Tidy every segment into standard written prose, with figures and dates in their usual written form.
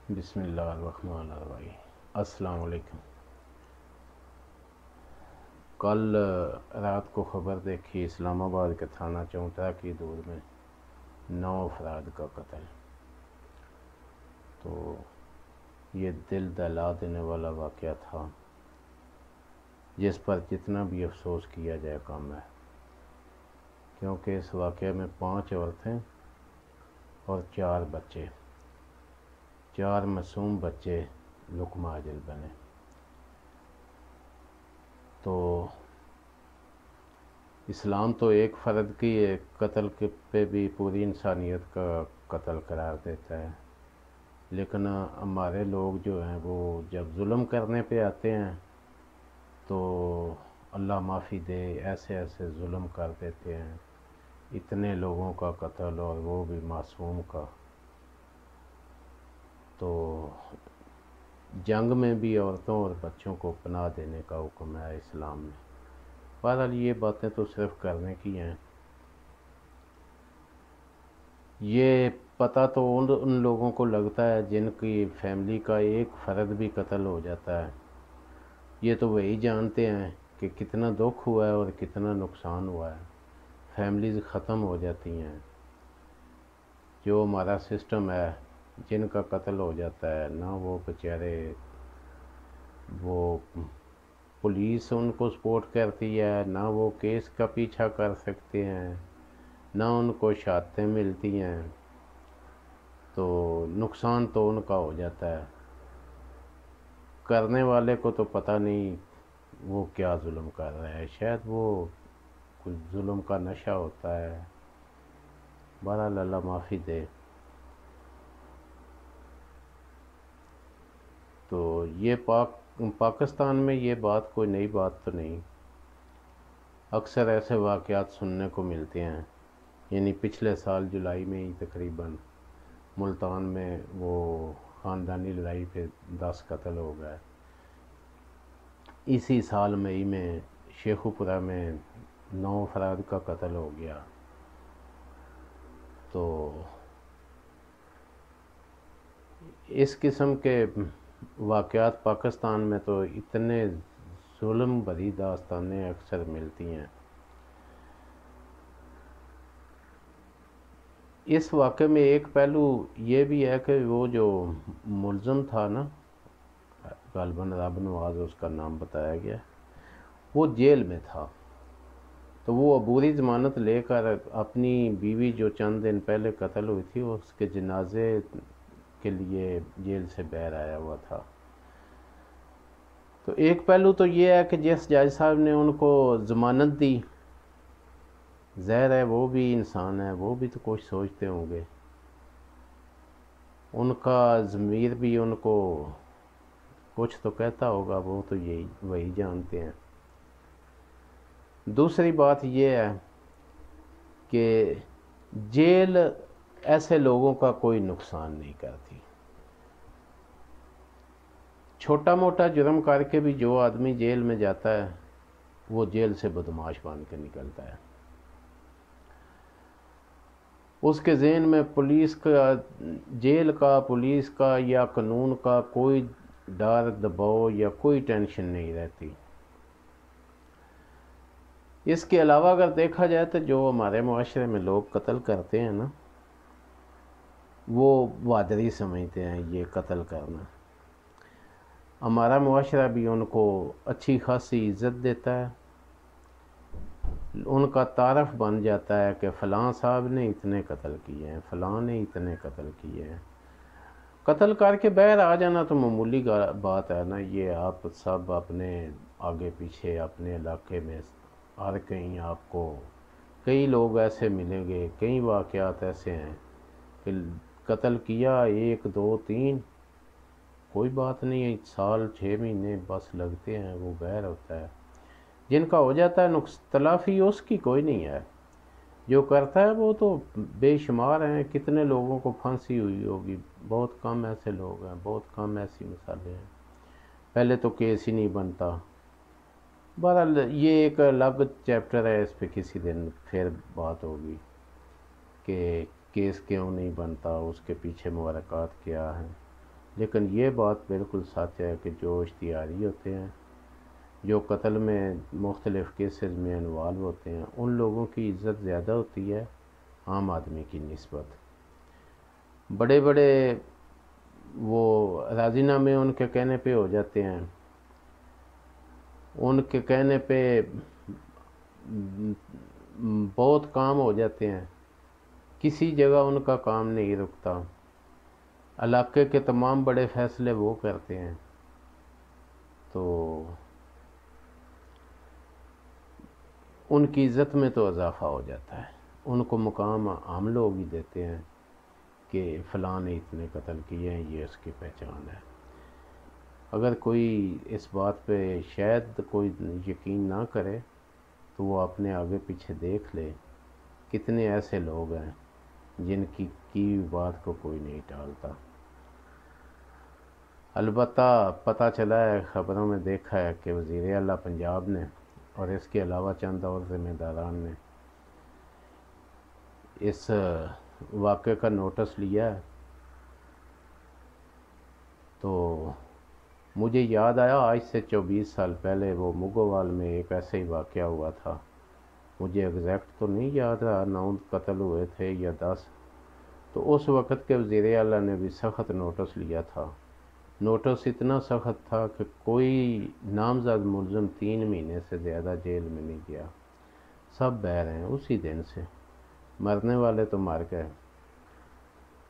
بسم اللہ الرحمن الرحیم۔ السلام علیکم۔ کل رات کو خبر دیکھی اسلام آباد کے تھانہ چونٹا کی دور میں 9 افراد کا قتل۔ تو یہ دل دہلا دینے والا واقعہ تھا، جس پر جتنا بھی افسوس کیا جائے کم ہے، کیونکہ اس واقعے میں 5 عورتیں اور 4 بچے، 4 معصوم بچے لقمہ اجل بنے۔ تو اسلام تو ایک فرد کی قتل پہ بھی پوری انسانیت کا قتل قرار دیتا ہے، لیکن ہمارے لوگ جو ہیں وہ جب ظلم کرنے پہ آتے ہیں تو اللہ معافی دے ایسے ایسے ظلم کر دیتے ہیں، اتنے لوگوں کا قتل اور وہ بھی معصوم کا۔ تو جنگ میں بھی عورتوں اور بچوں کو پناہ دینے کا حکم ہے اسلام میں۔ بہرحال یہ باتیں تو صرف کرنے کی ہیں۔ یہ پتہ تو ان لوگوں کو لگتا ہے جن کی فیملی کا ایک فرد بھی قتل ہو جاتا ہے۔ یہ تو وہی جانتے ہیں کہ کتنا دکھ ہوا ہے اور کتنا نقصان ہوا ہے۔ فیملیز ختم ہو جاتی ہیں۔ جو ہمارا سسٹم ہے، جن کا قتل ہو جاتا ہے، نہ وہ بیچارے وہ پولیس ان کو سپورٹ کرتی ہے، نہ وہ کیس کا پیچھا کر سکتے ہیں، نہ ان کو شہادتیں ملتی ہیں، تو نقصان تو ان کا ہو جاتا ہے۔ کرنے والے کو تو پتہ نہیں وہ کیا ظلم کر رہا ہے، شاید وہ کچھ ظلم کا نشہ ہوتا ہے۔ بہرحال اللہ معافی دے۔ تو یہ پاکستان میں یہ بات کوئی نئی بات تو نہیں، اکثر ایسے واقعات سننے کو ملتے ہیں۔ یعنی پچھلے سال جولائی میں ہی تقریباً ملتان میں وہ خاندانی لڑائی پہ 10 قتل ہو گئے۔ اسی سال مئی میں شیخو پورہ میں 9 افراد کا قتل ہو گیا۔ تو اس قسم کے واقعات پاکستان میں تو اتنے ظلم بھری داستانیں اکثر ملتی ہیں۔ اس واقعے میں ایک پہلو یہ بھی ہے کہ وہ جو ملزم تھا نا، غالباً رب نواز اس کا نام بتایا گیا، وہ جیل میں تھا۔ تو وہ عبوری ضمانت لے کر اپنی بیوی جو چند دن پہلے قتل ہوئی تھی اس کے جنازے کے لیے جیل سے باہر آیا ہوا تھا۔ تو ایک پہلو تو یہ ہے کہ جس جج صاحب نے ان کو ضمانت دی، ظاہر ہے وہ بھی انسان ہے، وہ بھی تو کچھ سوچتے ہوں گے، ان کا ضمیر بھی ان کو کچھ تو کہتا ہوگا، وہ تو وہی جانتے ہیں۔ دوسری بات یہ ہے کہ جیل ایسے لوگوں کا کوئی نقصان نہیں کرتی۔ چھوٹا موٹا جرم کر کے بھی جو آدمی جیل میں جاتا ہے وہ جیل سے بدمعاش بن کے نکلتا ہے۔ اس کے ذہن میں پولیس کا، جیل کا، پولیس کا یا قانون کا کوئی ڈر دباؤ یا کوئی ٹینشن نہیں رہتی۔ اس کے علاوہ اگر دیکھا جائے تو جو ہمارے معاشرے میں لوگ قتل کرتے ہیں نا، وہ بہادری سمجھتے ہیں یہ قتل کرنا۔ ہمارا معاشرہ بھی ان کو اچھی خاصی عزت دیتا ہے، ان کا تعارف بن جاتا ہے کہ فلاں صاحب نے اتنے قتل کیے ہیں، فلاں نے اتنے قتل کیے ہیں۔ قتل کر کے باہر آ جانا تو معمولی بات ہے نا، یہ آپ سب اپنے آگے پیچھے اپنے علاقے میں ہر کہیں آپ کو کئی لوگ ایسے ملیں گے، کئی واقعات ایسے ہیں کہ قتل کیا 1 2 3 کوئی بات نہیں ہے، سال 6 مہینے بس لگتے ہیں، وہ باہر ہوتا ہے۔ جن کا ہو جاتا ہے تلافی اس کی کوئی نہیں ہے، جو کرتا ہے وہ تو بے شمار ہیں۔ کتنے لوگوں کو پھانسی ہوئی ہوگی، بہت کم ایسے لوگ ہیں، بہت کم ایسی مثالیں ہیں۔ پہلے تو کیس ہی نہیں بنتا۔ بہرحال یہ ایک الگ چیپٹر ہے، اس پہ کسی دن پھر بات ہوگی کہ کیس کیوں نہیں بنتا، اس کے پیچھے محرکات کیا ہیں۔ لیکن یہ بات بالکل سچ ہے کہ جو اشتہاری ہوتے ہیں، جو قتل میں مختلف کیسز میں انوالو ہوتے ہیں، ان لوگوں کی عزت زیادہ ہوتی ہے عام آدمی کی نسبت۔ بڑے بڑے وہ راضی نامے ان کے کہنے پہ ہو جاتے ہیں، ان کے کہنے پہ بہت کام ہو جاتے ہیں، کسی جگہ ان کا کام نہیں رکتا، علاقے کے تمام بڑے فیصلے وہ کرتے ہیں، تو ان کی عزت میں تو اضافہ ہو جاتا ہے، ان کو مقام عام لوگ ہی دیتے ہیں کہ فلاں نے اتنے قتل کیے ہیں، یہ اس کی پہچان ہے۔ اگر کوئی اس بات پہ شاید کوئی یقین نہ کرے تو وہ اپنے آگے پیچھے دیکھ لے، کتنے ایسے لوگ ہیں جن کی بات کو کوئی نہیں ٹالتا۔ البتہ پتہ چلا ہے، خبروں میں دیکھا ہے کہ وزیر اعلیٰ پنجاب نے اور اس کے علاوہ چند اور ذمہ داران نے اس واقعے کا نوٹس لیا ہے، تو مجھے یاد آیا آج سے 24 سال پہلے وہ مگوال میں ایک ایسے ہی واقعہ ہوا تھا، مجھے ایگزیکٹ تو نہیں یاد رہا 9 قتل ہوئے تھے یا 10، تو اس وقت کے وزیر اعلیٰ نے بھی سخت نوٹس لیا تھا۔ نوٹس اتنا سخت تھا کہ کوئی نامزد ملزم 3 مہینے سے زیادہ جیل میں نہیں گیا، سب بہر ہیں اسی دن سے، مرنے والے تو مر گئے۔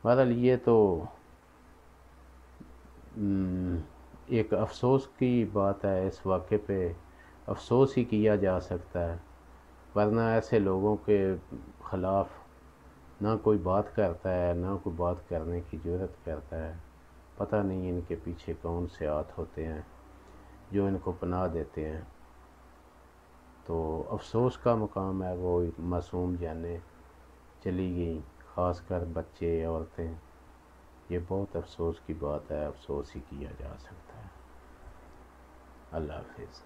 بہرحال یہ تو ایک افسوس کی بات ہے، اس واقعے پہ افسوس ہی کیا جا سکتا ہے، ورنہ ایسے لوگوں کے خلاف نہ کوئی بات کرتا ہے، نہ کوئی بات کرنے کی جرات کرتا ہے۔ پتہ نہیں ان کے پیچھے کون سے ہاتھ ہوتے ہیں جو ان کو پناہ دیتے ہیں۔ تو افسوس کا مقام ہے، وہ معصوم جانیں چلی گئیں، خاص کر بچے، عورتیں، یہ بہت افسوس کی بات ہے، افسوس ہی کیا جا سکتا ہے۔ اللہ حافظ۔